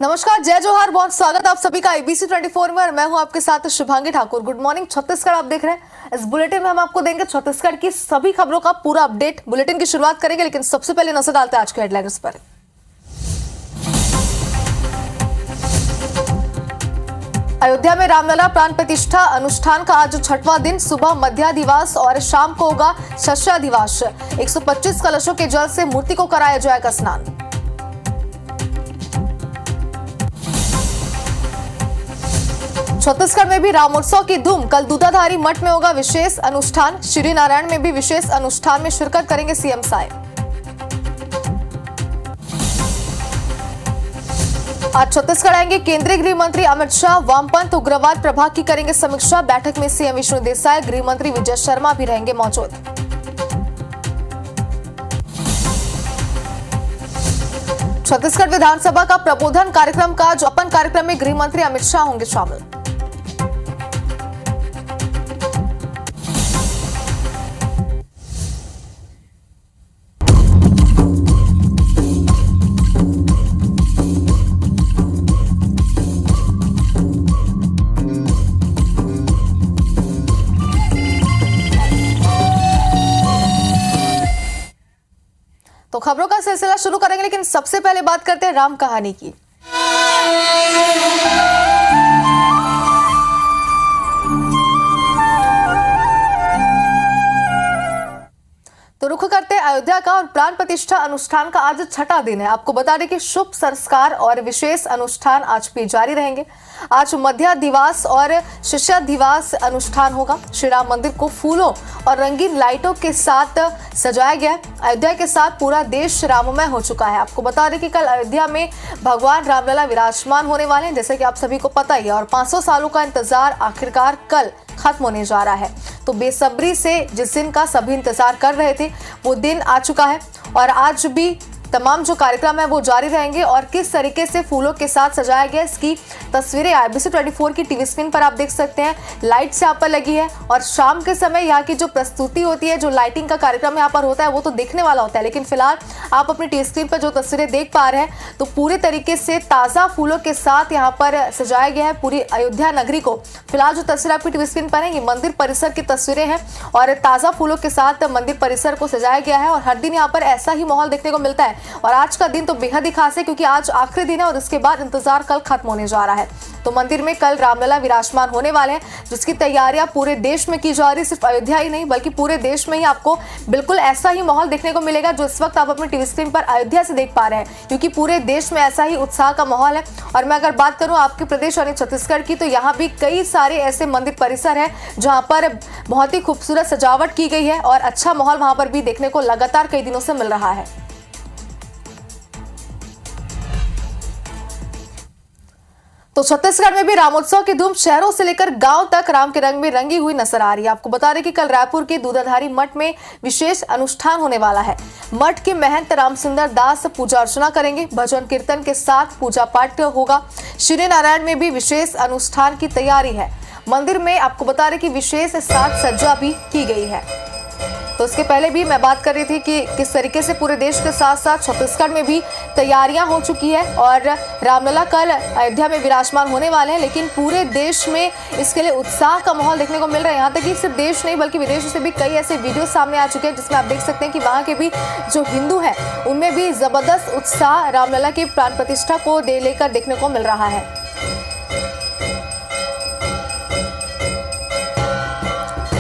नमस्कार, जय जोहार, बहुत स्वागत आप सभी का ABC 24 में और मैं हूं आपके साथ शुभांगी ठाकुर। गुड मॉर्निंग छत्तीसगढ़ आप देख रहे हैं। इस बुलेटिन में हम आपको देंगे छत्तीसगढ़ की सभी खबरों का पूरा अपडेट। बुलेटिन की शुरुआत करेंगे, लेकिन सबसे पहले नजर डालते हैं आज के हेडलाइंस पर। अयोध्या में रामलला प्राण प्रतिष्ठा अनुष्ठान का आज छठवां दिन। सुबह मध्यादिवास और शाम को होगा शस्यादिवास। 125 कलशों के जल से मूर्ति को कराया जाएगा स्नान। छत्तीसगढ़ में भी रामोत्सव की धूम। कल दूधाधारी मठ में होगा विशेष अनुष्ठान। श्री नारायण में भी विशेष अनुष्ठान में शिरकत करेंगे सीएम साय। आज छत्तीसगढ़ आएंगे केंद्रीय गृह मंत्री अमित शाह। वामपंथ उग्रवाद प्रभाग की करेंगे समीक्षा। बैठक में सीएम विष्णु देसाई, गृह मंत्री विजय शर्मा भी रहेंगे मौजूद। छत्तीसगढ़ विधानसभा का प्रबोधन कार्यक्रम का आज ओपन कार्यक्रम में गृह मंत्री अमित शाह होंगे शामिल। तो खबरों का सिलसिला शुरू करेंगे, लेकिन सबसे पहले बात करते हैं राम कहानी की। तो रुख करते हैं अयोध्या का और प्राण प्रतिष्ठा अनुष्ठान का आज छठा दिन है। आपको बता दें कि शुभ संस्कार और विशेष अनुष्ठान आज भी जारी रहेंगे। आज मध्यादिवास और शस्यादिवास अनुष्ठान होगा। श्री राम मंदिर को फूलों और रंगीन लाइटों के साथ सजाया गया है। अयोध्या के साथ पूरा देश राममय हो चुका है। आपको बता दें कि कल अयोध्या में भगवान रामलला विराजमान होने वाले हैं, जैसे कि आप सभी को पता ही है। और 500 सालों का इंतजार आखिरकार कल खत्म होने जा रहा है। तो बेसब्री से जिस दिन का सभी इंतजार कर रहे थे वो दिन आ चुका है। और आज भी तमाम जो कार्यक्रम है वो जारी रहेंगे। और किस तरीके से फूलों के साथ सजाया गया, इसकी तस्वीरें ABC 24 की टीवी स्क्रीन पर आप देख सकते हैं। लाइट्स यहाँ पर लगी है और शाम के समय यहाँ की जो प्रस्तुति होती है, जो लाइटिंग का कार्यक्रम यहाँ पर होता है, वो तो देखने वाला होता है। लेकिन फिलहाल आप अपनी टीवी स्क्रीन पर जो तस्वीरें देख पा रहे हैं, तो पूरे तरीके से ताज़ा फूलों के साथ यहाँ पर सजाया गया है पूरी अयोध्या नगरी को। फिलहाल जो तस्वीर आपकी टीवी स्क्रीन पर है, ये मंदिर परिसर की तस्वीरें हैं और ताज़ा फूलों के साथ मंदिर परिसर को सजाया गया है। और हर दिन यहाँ पर ऐसा ही माहौल देखने को मिलता है। और आज का दिन तो बेहद ही खास है, क्योंकि आज आखिरी दिन है और इसके बाद इंतजार कल खत्म होने जा रहा है। तो मंदिर में कल रामलला विराजमान होने वाले हैं, जिसकी तैयारियां पूरे देश में की जा रही है। सिर्फ अयोध्या ही नहीं, बल्कि पूरे देश में ही आपको बिल्कुल ऐसा ही माहौल देखने को मिलेगा जो इस वक्त आप अपनी टीवी स्क्रीन पर अयोध्या से देख पा रहे हैं, क्योंकि पूरे देश में ऐसा ही उत्साह का माहौल है। और मैं अगर बात करूं आपके प्रदेश यानी छत्तीसगढ़ की, तो यहाँ भी कई सारे ऐसे मंदिर परिसर है जहाँ पर बहुत ही खूबसूरत सजावट की गई है और अच्छा माहौल वहां पर भी देखने को लगातार कई दिनों से मिल रहा है। तो छत्तीसगढ़ में भी रामोत्सव की धूम शहरों से लेकर गांव तक राम के रंग में रंगी हुई नजर आ रही है। आपको बता दें कि कल रायपुर के दूधाधारी मठ में विशेष अनुष्ठान होने वाला है। मठ के महंत रामसुंदर दास पूजा अर्चना करेंगे। भजन कीर्तन के साथ पूजा पाठ होगा। श्री नारायण में भी विशेष अनुष्ठान की तैयारी है। मंदिर में आपको बता दें कि विशेष साज सज्जा भी की गई है। तो इसके पहले भी मैं बात कर रही थी कि किस तरीके से पूरे देश के साथ साथ छत्तीसगढ़ में भी तैयारियां हो चुकी है और रामलला कल अयोध्या में विराजमान होने वाले हैं। लेकिन पूरे देश में इसके लिए उत्साह का माहौल देखने को मिल रहा है। यहाँ तक कि सिर्फ देश नहीं, बल्कि विदेशों से भी कई ऐसे वीडियो सामने आ चुके हैं, जिसमें आप देख सकते हैं कि वहाँ के भी जो हिंदू हैं उनमें भी जबरदस्त उत्साह रामलला की प्राण प्रतिष्ठा को लेकर देखने को मिल रहा है।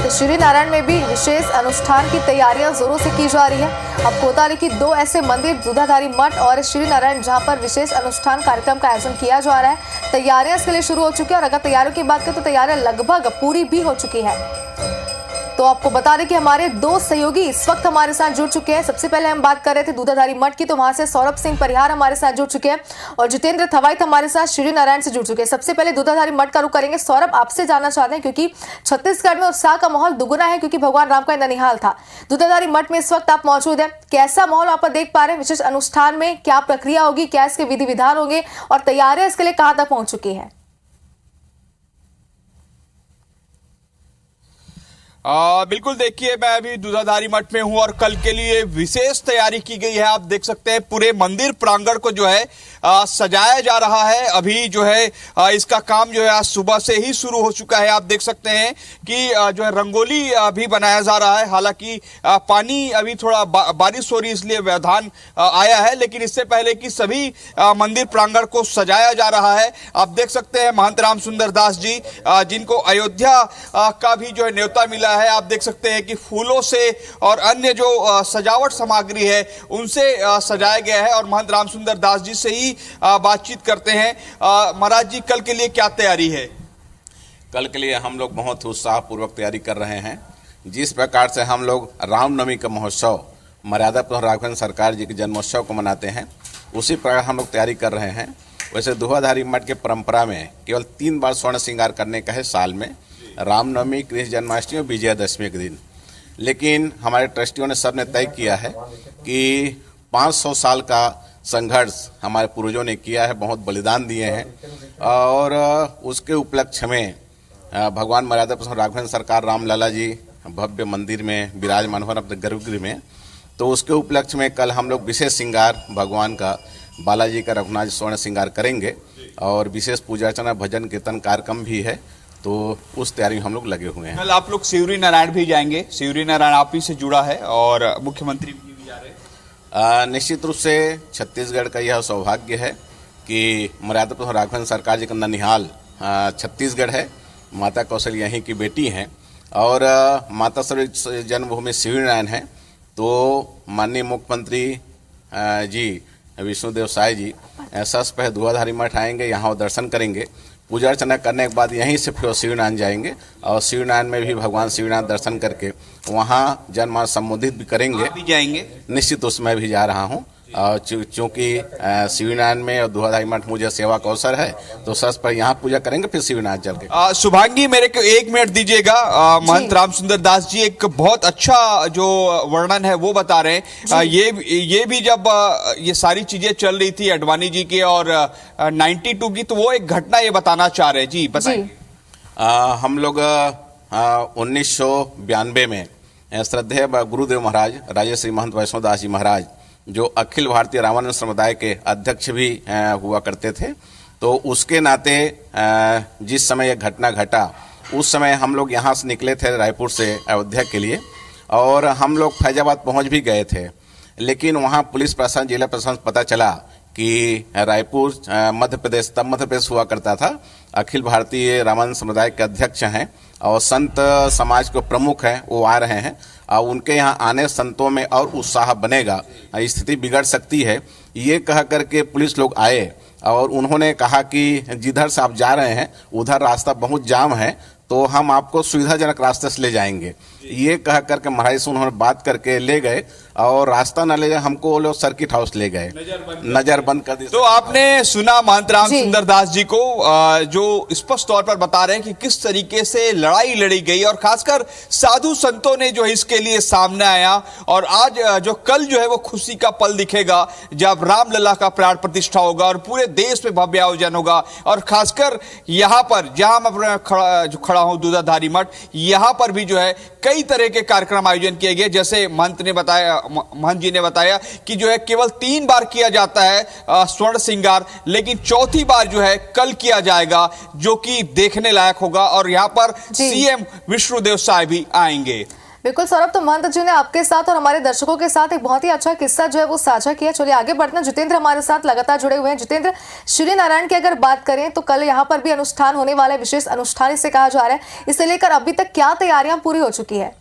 श्री नारायण में भी विशेष अनुष्ठान की तैयारियां जोरों से की जा रही है। आपको बता दें कि दो ऐसे मंदिर, दूधाधारी मठ और श्री नारायण, जहां पर विशेष अनुष्ठान कार्यक्रम का आयोजन किया जा रहा है। तैयारियां इसके लिए शुरू हो चुकी है और अगर तैयारियों की बात करें तो तैयारियां लगभग पूरी भी हो चुकी है। तो आपको बता दें कि हमारे दो सहयोगी इस वक्त हमारे साथ जुड़ चुके हैं। सबसे पहले हम बात कर रहे थे दूधाधारी मठ की, तो वहां से सौरभ सिंह परिहार हमारे साथ जुड़ चुके हैं और जितेंद्र थवाइत हमारे साथ श्री नारायण से जुड़ चुके हैं। सबसे पहले दूधाधारी मठ का रुख करेंगे। सौरभ, आपसे जानना चाहते हैं, क्योंकि छत्तीसगढ़ में उत्साह का माहौल दुगुना है, क्योंकि भगवान राम का ननिहाल था। दूधाधारी मठ में इस वक्त आप मौजूद है, कैसा माहौल आप देख पा रहे हैं? विशेष अनुष्ठान में क्या प्रक्रिया होगी, क्या इसके विधि विधान होंगे और तैयारियां इसके लिए कहां तक पहुंच चुकी है? बिल्कुल, देखिए मैं अभी दूधाधारी मठ में हूं और कल के लिए विशेष तैयारी की गई है। आप देख सकते हैं पूरे मंदिर प्रांगण को जो है सजाया जा रहा है। अभी जो है इसका काम जो है आज सुबह से ही शुरू हो चुका है। आप देख सकते हैं कि जो है रंगोली भी बनाया जा रहा है। हालांकि पानी अभी थोड़ा बारिश हो रही इसलिए व्यवधान आया है, लेकिन इससे पहले कि सभी मंदिर प्रांगण को सजाया जा रहा है। आप देख सकते हैं महंत राम सुंदर दास जी, जिनको अयोध्या का भी जो है न्योता मिला है। आप देख सकते हैं कि फूलों से और अन्य जो सजावट सामग्री है उनसे सजाया गया है। और महंत राम सुंदर दास जी से ही बातचीत करते हैं। महाराज जी, कल के लिए क्या तैयारी है? कल के लिए हम लोग बहुत उत्साहपूर्वक तैयारी कर रहे हैं। जिस प्रकार से हम लोग रामनवमी का महोत्सव मर्यादा पुरुष राघवेंद्र सरकार जी के जन्मोत्सव को मनाते हैं, उसी प्रकार हम लोग तैयारी कर रहे हैं। वैसे दूधाधारी मठ की परंपरा में केवल 3 बार स्वर्ण श्रृंगार करने का है साल में, रामनवमी, कृष्ण जन्माष्टमी और विजयादशमी के दिन। लेकिन हमारे ट्रस्टियों ने सब ने तय किया है कि 500 साल का संघर्ष हमारे पूर्वजों ने किया है, बहुत बलिदान दिए हैं और उसके उपलक्ष्य में भगवान मर्यादा पुरुष राघवेंद्र सरकार रामलला जी भव्य मंदिर में विराजमान हो अपने गर्भगृह में, तो उसके उपलक्ष्य में कल हम लोग विशेष श्रृंगार भगवान का, बालाजी का रघुनाथ स्वर्ण श्रृंगार करेंगे और विशेष पूजा अर्चना भजन कीर्तन कार्यक्रम भी है। तो उस तैयारी में हम लोग लगे हुए हैं। कल आप लोग सिवरी नारायण भी जाएंगे। सिवरी नारायण आप ही से जुड़ा है और मुख्यमंत्री भी जा रहे हैं। निश्चित रूप से छत्तीसगढ़ का यह सौभाग्य है कि मर्यादा पुरुष राघवेंद्र सरकार जी का ननिहाल छत्तीसगढ़ है। माता कौशल यहीं की बेटी हैं और माता सर्व जन्मभूमि सिवरी नारायण है। तो माननीय मुख्यमंत्री जी विष्णुदेव साय जी सस्पह दूधाधारी मठ आएंगे, यहाँ वो दर्शन करेंगे। पूजा अर्चना करने के बाद यहीं से फिर सिवरी नारायण जाएंगे और सिवरी नारायण में भी भगवान सिवरी नारायण दर्शन करके वहाँ जनमानस संबोधित भी करेंगे। भी जाएंगे निश्चित, उसमें भी जा रहा हूँ। चूँकि सिवरी नारायण में और दूधाधारी मठ मुझे सेवा का अवसर है, तो सस पर यहाँ पूजा करेंगे, फिर सिवरी नारायण चल के। शुभांगी, मेरे को 1 मिनट दीजिएगा। महंत राम सुंदर दास जी एक बहुत अच्छा जो वर्णन है वो बता रहे हैं। ये भी जब ये सारी चीजें चल रही थी अडवाणी जी की और 92 की, तो वो एक घटना ये बताना चाह रहे हैं। जी बताइए। हम लोग 1992 में श्रद्धेय गुरुदेव महाराज राजेश्री महंत वैष्णव दास जी महाराज, जो अखिल भारतीय रामानंद समुदाय के अध्यक्ष भी हुआ करते थे, तो उसके नाते जिस समय यह घटना घटा उस समय हम लोग यहाँ से निकले थे रायपुर से अयोध्या के लिए और हम लोग फैजाबाद पहुँच भी गए थे। लेकिन वहाँ पुलिस प्रशासन, जिला प्रशासन पता चला कि रायपुर मध्य प्रदेश, तब मध्य प्रदेश हुआ करता था, अखिल भारतीय रामानंद समुदाय के अध्यक्ष हैं और संत समाज के प्रमुख हैं, वो आ रहे हैं और उनके यहाँ आने संतों में और उत्साह बनेगा, स्थिति बिगड़ सकती है, ये कह करके पुलिस लोग आए और उन्होंने कहा कि जिधर से आप जा रहे हैं उधर रास्ता बहुत जाम है, तो हम आपको सुविधाजनक रास्ते से ले जाएंगे। ये कह करके महाराज से उन्होंने बात करके ले गए और रास्ता न ले जाए हमको वो लोग सर्किट हाउस ले गए, नजर बंद कर दी। तो आपने सुना महंत राम सुंदर दास जी को जो स्पष्ट तौर पर बता रहे हैं कि किस तरीके से लड़ाई लड़ी गई और खासकर साधु संतों ने जो इसके लिए सामने आया। और आज जो कल जो है वो खुशी का पल दिखेगा जब रामलला का प्राण प्रतिष्ठा होगा और पूरे देश में भव्य आयोजन होगा। और खासकर यहाँ पर जहां मैं खड़ा हूं दूधाधारी मठ, यहाँ पर भी जो है कई तरह के कार्यक्रम आयोजन किए गए। जैसे महंत जी ने बताया कि जो है केवल 3 बार किया जाता है स्वर्ण श्रृंगार, लेकिन चौथी बार जो है कल किया जाएगा, जो कि देखने लायक होगा। और यहाँ पर सीएम विष्णुदेव साय भी आएंगे। बिल्कुल सौरभ, तो महंत जी ने आपके साथ और हमारे दर्शकों के साथ एक बहुत ही अच्छा किस्सा जो है वो साझा किया। चलिए आगे बढ़ते हैं। जितेंद्र हमारे साथ लगातार जुड़े हुए हैं। जितेंद्र, श्री नारायण की अगर बात करें तो कल यहाँ पर भी अनुष्ठान होने वाला है, विशेष अनुष्ठान इसे कहा जा रहा है, इसे लेकर अभी तक क्या तैयारियां पूरी हो चुकी है?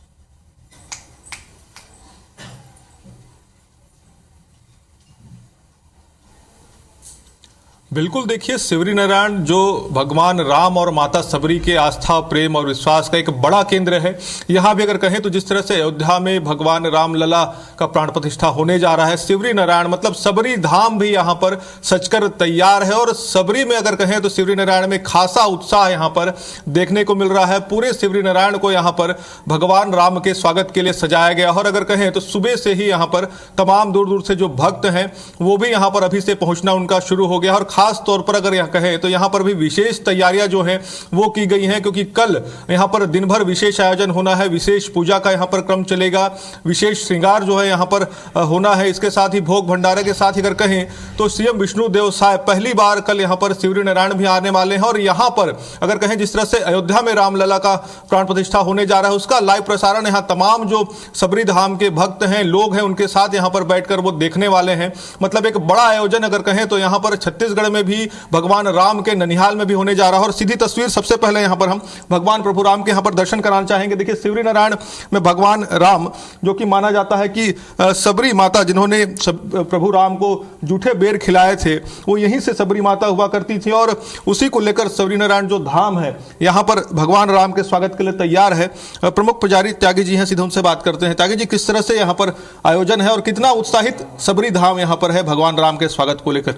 बिल्कुल, देखिए सिवरी नारायण जो भगवान राम और माता सबरी के आस्था, प्रेम और विश्वास का एक बड़ा केंद्र है। यहाँ भी अगर कहें तो जिस तरह से अयोध्या में भगवान रामलला का प्राण प्रतिष्ठा होने जा रहा है, सिवरी नारायण मतलब सबरी धाम भी यहाँ पर सजकर तैयार है। और सबरी में अगर कहें तो सिवरी नारायण में खासा उत्साह यहाँ पर देखने को मिल रहा है। पूरे सिवरी नारायण को यहाँ पर भगवान राम के स्वागत के लिए सजाया गया। और अगर कहें तो सुबह से ही यहाँ पर तमाम दूर दूर से जो भक्त हैं वो भी यहाँ पर अभी से पहुँचना उनका शुरू हो गया। और खास तौर पर अगर यहाँ कहें तो यहाँ पर भी विशेष तैयारियां जो हैं वो की गई हैं, क्योंकि कल यहाँ पर दिन भर विशेष आयोजन होना है, विशेष पूजा का यहाँ पर क्रम चलेगा, विशेष श्रृंगार जो है यहाँ पर होना है। इसके साथ ही भोग भंडारे के साथ ही अगर कहें तो सीएम विष्णुदेव साय पहली बार कल यहाँ पर शिवरी नारायण भी आने वाले हैं। और यहाँ पर अगर कहें जिस तरह से अयोध्या में रामलला का प्राण प्रतिष्ठा होने जा रहा है उसका लाइव प्रसारण यहाँ तमाम जो सबरी धाम के भक्त हैं, लोग हैं, उनके साथ यहाँ पर बैठकर वो देखने वाले हैं। मतलब एक बड़ा आयोजन अगर कहें तो यहाँ पर छत्तीसगढ़ में भी भगवान राम के ननिहाल में भी होने जा रहा है। और सीधी तस्वीर सबसे पहले यहाँ पर हम भगवान प्रभु राम के यहाँ पर दर्शन कराना चाहेंगे। देखिए शिवरी नारायण में भगवान राम, जो कि माना जाता है कि सबरी माता जिन्होंने प्रभु राम को जूठे बेर खिलाए थे वो यहीं से सबरी माता हुआ करती थी, और उसी को लेकर सबरी नारायण जो धाम है यहाँ पर भगवान राम के स्वागत के लिए तैयार है। प्रमुख पुजारी त्यागी जी हैं, सीधे उनसे बात करते हैं। त्यागी जी, किस तरह से यहाँ पर आयोजन है और कितना उत्साहित सबरी धाम यहाँ पर है भगवान राम के स्वागत को लेकर?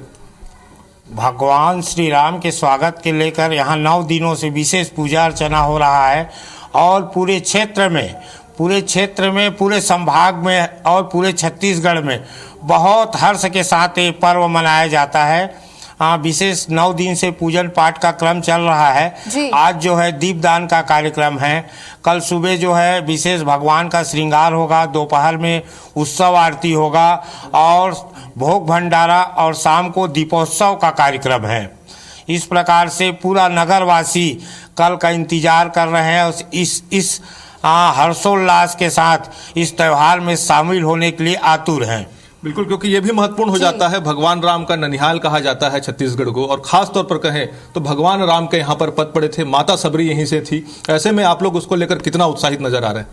भगवान श्री राम के स्वागत के लेकर यहाँ 9 दिनों से विशेष पूजा अर्चना हो रहा है और पूरे क्षेत्र में, पूरे संभाग में और पूरे छत्तीसगढ़ में बहुत हर्ष के साथ ये पर्व मनाया जाता है। विशेष 9 दिन से पूजन पाठ का क्रम चल रहा है। आज जो है दीपदान का कार्यक्रम है, कल सुबह जो है विशेष भगवान का श्रृंगार होगा, दोपहर में उत्सव आरती होगा और भोग भंडारा और शाम को दीपोत्सव का कार्यक्रम है। इस प्रकार से पूरा नगरवासी कल का इंतजार कर रहे हैं और इस हर्षोल्लास के साथ इस त्यौहार में शामिल होने के लिए आतुर हैं। बिल्कुल, क्योंकि ये भी महत्वपूर्ण हो जाता है, भगवान राम का ननिहाल कहा जाता है छत्तीसगढ़ को, और खास तौर पर कहें तो भगवान राम के यहाँ पर पद पड़े थे, माता सबरी यहीं से थी। ऐसे में आप लोग उसको लेकर कितना उत्साहित नजर आ रहे हैं?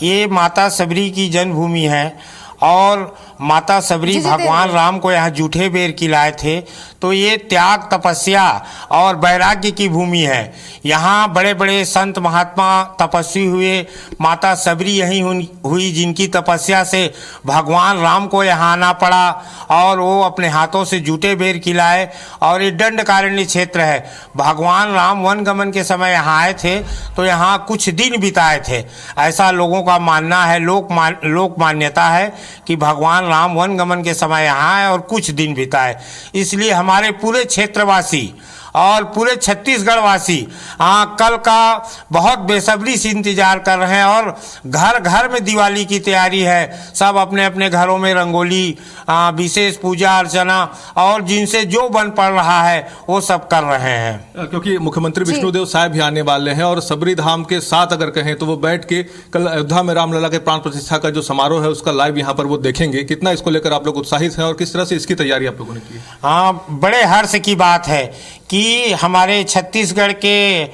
ये माता सबरी की जन्मभूमि है और माता सबरी भगवान राम को यहाँ जूठे बेर खिलाए थे, तो ये त्याग, तपस्या और वैराग्य की भूमि है। यहाँ बड़े बड़े संत महात्मा तपस्वी हुए, माता सबरी यहीं हुई जिनकी तपस्या से भगवान राम को यहाँ आना पड़ा और वो अपने हाथों से जूठे बेर खिलाए। और ये दंडकारण्य क्षेत्र है। भगवान राम वन गमन के समय यहाँ आए थे तो यहाँ कुछ दिन बिताए थे, ऐसा लोगों का मानना है, लोक मान्यता है कि भगवान राम वन गमन के समय यहाँ आए और कुछ दिन बिताए। इसलिए हमारे पूरे क्षेत्रवासी और पूरे छत्तीसगढ़ वासी कल का बहुत बेसब्री से इंतजार कर रहे हैं और घर घर में दिवाली की तैयारी है। सब अपने अपने घरों में रंगोली, विशेष पूजा अर्चना और जिनसे जो बन पड़ रहा है वो सब कर रहे हैं। क्योंकि मुख्यमंत्री विष्णुदेव साय भी आने वाले हैं और सबरी धाम के साथ अगर कहें तो वो बैठ के कल अयोध्या में रामलला के प्राण प्रतिष्ठा का जो समारोह है उसका लाइव यहाँ पर वो देखेंगे। कितना इसको लेकर आप लोग उत्साहित हैं और किस तरह से इसकी तैयारी आप लोगों ने की? हाँ, बड़े हर्ष की बात है कि हमारे छत्तीसगढ़ के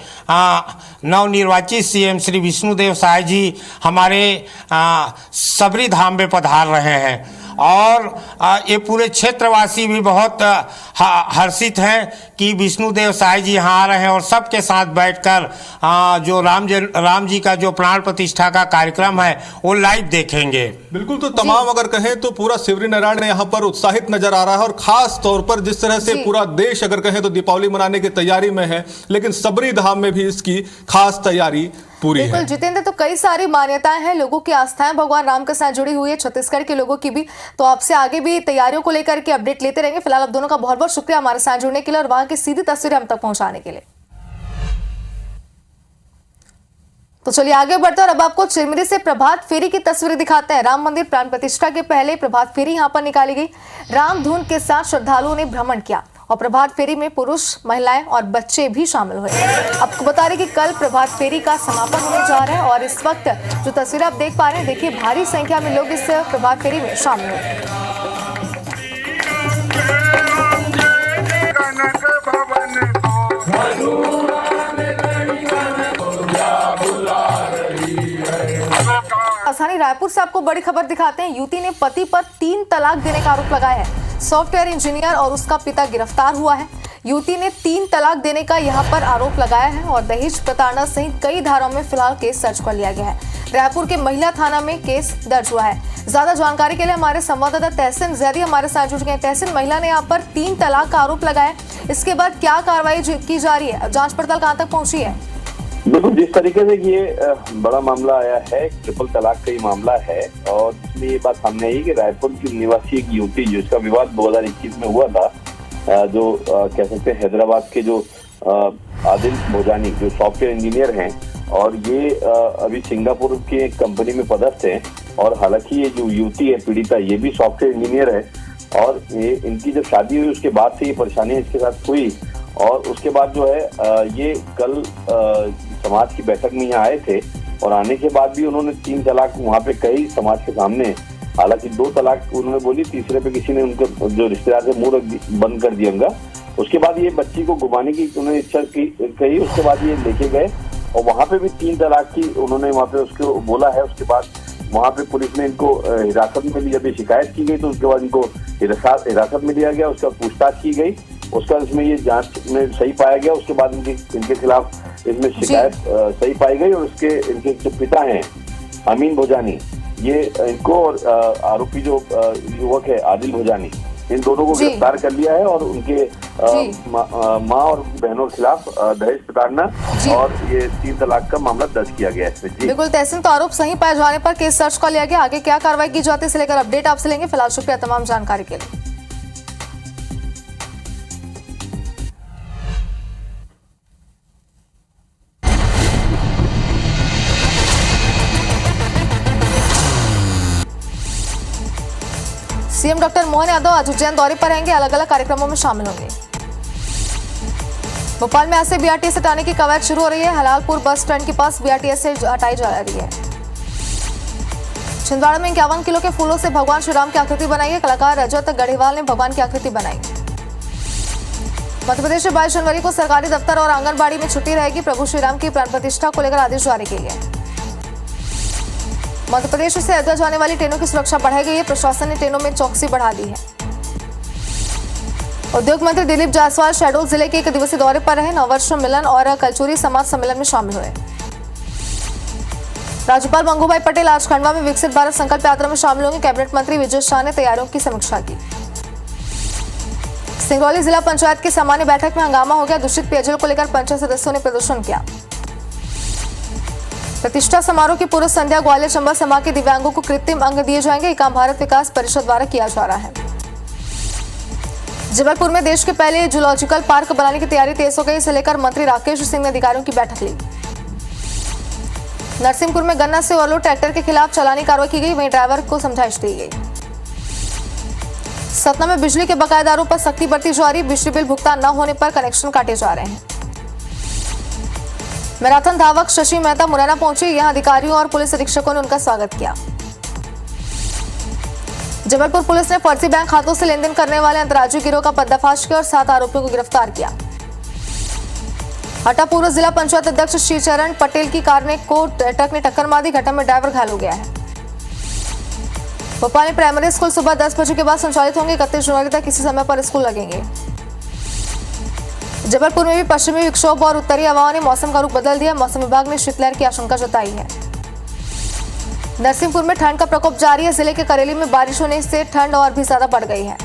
नवनिर्वाचित सीएम श्री विष्णुदेव साय जी हमारे सबरी धाम में पधार रहे हैं और ये पूरे क्षेत्रवासी भी बहुत हर्षित हैं कि विष्णुदेव साय जी यहाँ आ रहे हैं और सबके साथ बैठकर जो राम जी का जो प्राण प्रतिष्ठा का कार्यक्रम है वो लाइव देखेंगे। बिल्कुल, तो तमाम अगर कहें तो पूरा शिवरी नारायण यहाँ पर उत्साहित नजर आ रहा है और खास तौर पर जिस तरह से पूरा देश अगर कहें तो दीपावली मनाने की तैयारी में है, लेकिन सबरी धाम में भी इसकी खास तैयारी पूरी है। जितेंद्र, तो कई सारी मान्यताएं हैं, लोगों की आस्थाएं भगवान राम के साथ जुड़ी हुई है, छत्तीसगढ़ के लोगों की भी। तो आपसे आगे भी तैयारियों को लेकर के अपडेट लेते रहेंगे। फिलहाल आप दोनों का बहुत बहुत शुक्रिया हमारे साथ जुड़ने के लिए और वहां की सीधी तस्वीरें हम तक पहुंचाने के लिए। तो चलिए आगे बढ़ते हैं और अब आपको चिरमिरी से प्रभात फेरी की तस्वीरें दिखाते हैं। राम मंदिर प्राण प्रतिष्ठा के पहले प्रभात फेरी यहां पर निकाली गई। राम धुन के साथ श्रद्धालुओं ने भ्रमण किया और प्रभात फेरी में पुरुष, महिलाएं और बच्चे भी शामिल हुए। आपको बता रहे कि कल प्रभात फेरी का समापन होने जा रहा है और इस वक्त जो तस्वीर आप देख पा रहे हैं, देखिए भारी संख्या में लोग इस प्रभात फेरी में शामिल हुए। राजधानी रायपुर से आपको बड़ी खबर दिखाते हैं। युवती ने पति पर 3 तलाक देने का आरोप लगाया है। सॉफ्टवेयर इंजीनियर और उसका पिता गिरफ्तार हुआ है। युवती ने 3 तलाक देने का यहां पर आरोप लगाया है और दहेज प्रताड़ना सहित कई धाराओं में फिलहाल केस दर्ज कर लिया गया है। रायपुर के महिला थाना में केस दर्ज हुआ है। ज्यादा जानकारी के लिए हमारे संवाददाता तहसीन जैदी हमारे साथ जुड़ गए। तहसीन, महिला ने यहाँ पर 3 तलाक का आरोप लगाया, इसके बाद क्या कार्रवाई की जा रही है? जांच पड़ताल कहां तक पहुंची है? बिल्कुल, जिस तरीके से ये बड़ा मामला आया है, ट्रिपल तलाक का ही मामला है और इसमें ये बात सामने आई कि रायपुर की निवासी एक युवती जिसका विवाद 2021 में हुआ था, जो कह सकते हैं हैदराबाद के जो आदिल भोजानी जो सॉफ्टवेयर इंजीनियर हैं और ये अभी सिंगापुर की एक कंपनी में पदस्थ हैं। और हालांकि ये जो युवती है पीड़िता ये भी सॉफ्टवेयर इंजीनियर है और ये इनकी जब शादी हुई उसके बाद से ये परेशानियां इसके साथ हुई। और उसके बाद जो है ये कल समाज की बैठक में यहाँ आए थे और आने के बाद भी उन्होंने 3 तलाक वहाँ पे कही समाज के सामने। हालांकि 2 तलाक उन्होंने बोली, तीसरे पे किसी ने उनको जो रिश्तेदार थे मुंह बंद कर दिया। उसके बाद ये बच्ची को घुमाने की उन्होंने इच्छा कही। उसके बाद ये लेके गए और वहाँ पे भी 3 तलाक की उन्होंने वहाँ पे उसको बोला है। उसके बाद वहाँ पे पुलिस ने इनको हिरासत में ली। जब ये शिकायत की गई तो उसके बाद इनको हिरासत में लिया गया। उसका पूछताछ की गई, उसका इसमें ये जांच में सही पाया गया। उसके बाद इनके खिलाफ इसमें शिकायत सही पाई गई और इनके जो पिता हैं अमीन भोजानी, ये इनको और आरोपी जो युवक है आदिल भोजानी, इन दोनों को गिरफ्तार कर लिया है और उनके माँ और बहनों के खिलाफ दहेज प्रताड़ना और ये 3 तलाक का मामला दर्ज किया गया है। बिल्कुल तहसीन, तो आरोप सही पाए जाने पर केस दर्ज कर लिया गया। आगे क्या कार्रवाई की जाती है इसे लेकर अपडेट आपसे लेंगे। फिलहाल शुक्रिया तमाम जानकारी के लिए। सीएम डॉक्टर मोहन यादव आज उज्जैन दौरे पर रहेंगे, अलग अलग कार्यक्रमों में शामिल होंगे। भोपाल में आज से बीआरटीएस हटाने की कवायद शुरू हो रही है। हलालपुर बस स्टैंड के पास बीआरटीएस से हटाई जा रही है। छिंदवाड़ा में 51 किलो के फूलों से भगवान श्री राम की आकृति बनाई है। कलाकार रजत गढ़ीवाल ने भगवान की आकृति बनाई। मध्य प्रदेश में 22 जनवरी को सरकारी दफ्तर और आंगनबाड़ी में छुट्टी रहेगी। प्रभु श्री राम की प्राण प्रतिष्ठा को लेकर आदेश जारी किए गए। मध्य प्रदेश से अयोध्या जाने वाली ट्रेनों की सुरक्षा बढ़ाई गई है। प्रशासन ने ट्रेनों में चौकसी बढ़ा दी है। उद्योग मंत्री दिलीप जायसवाल शहडोल जिले के 1 दिवसीय दौरे पर रहे। नववर्ष मिलन और कलचुरी समाज सम्मेलन में शामिल हुए। राज्यपाल मंगूभाई पटेल आज खंडवा में विकसित भारत संकल्प यात्रा में शामिल होंगे। कैबिनेट मंत्री विजय शाह ने तैयारियों की समीक्षा की। सिंगरौली जिला पंचायत की सामान्य बैठक में हंगामा हो गया। दूषित पेयजल को लेकर पंचायत सदस्यों ने प्रदर्शन किया। प्रतिष्ठा समारोह की पूर्व संध्या ग्वालियर चंबा समाज के दिव्यांगों को कृत्रिम अंग दिए जाएंगे। ये काम भारत विकास परिषद द्वारा किया जा रहा है। जबलपुर में देश के पहले जूलॉजिकल पार्क बनाने की तैयारी तेज हो गई। इसे लेकर मंत्री राकेश सिंह ने अधिकारियों की बैठक ली। नरसिंहपुर में गन्ना से ओवरलोड ट्रैक्टर के खिलाफ चालानी कार्रवाई की गई। वहीं ड्राइवर को समझाइश दी गई। सतना में बिजली के बकायेदारों पर सख्ती बरती जा रही। बिजली बिल भुगतान न होने पर कनेक्शन काटे जा रहे हैं। मैराथन धावक शशि मेहता मुरैना पहुंचे। यहां अधिकारियों और पुलिस अधीक्षकों ने उनका स्वागत किया। जबलपुर पुलिस ने फर्जी बैंक खातों से लेनदेन करने वाले अंतर्राज्यीय गिरोह का पर्दाफाश किया और 7 आरोपियों को गिरफ्तार किया। हटा पूर्व जिला पंचायत अध्यक्ष श्रीचरण पटेल की कार को ट्रक ने टक्कर मार दी। घटना में ड्राइवर घायल हो गया है। भोपाल में प्राइमरी स्कूल सुबह 10 बजे के बाद संचालित होंगे। 31 जनवरी तक इसी समय पर स्कूल लगेंगे। जबलपुर में भी पश्चिमी विक्षोभ और उत्तरी हवाओं ने मौसम का रूप बदल दिया। मौसम विभाग ने शीतलहर की आशंका जताई है। नरसिंहपुर में ठंड का प्रकोप जारी है। जिले के करेली में बारिश होने से ठंड और भी ज्यादा बढ़ गई है।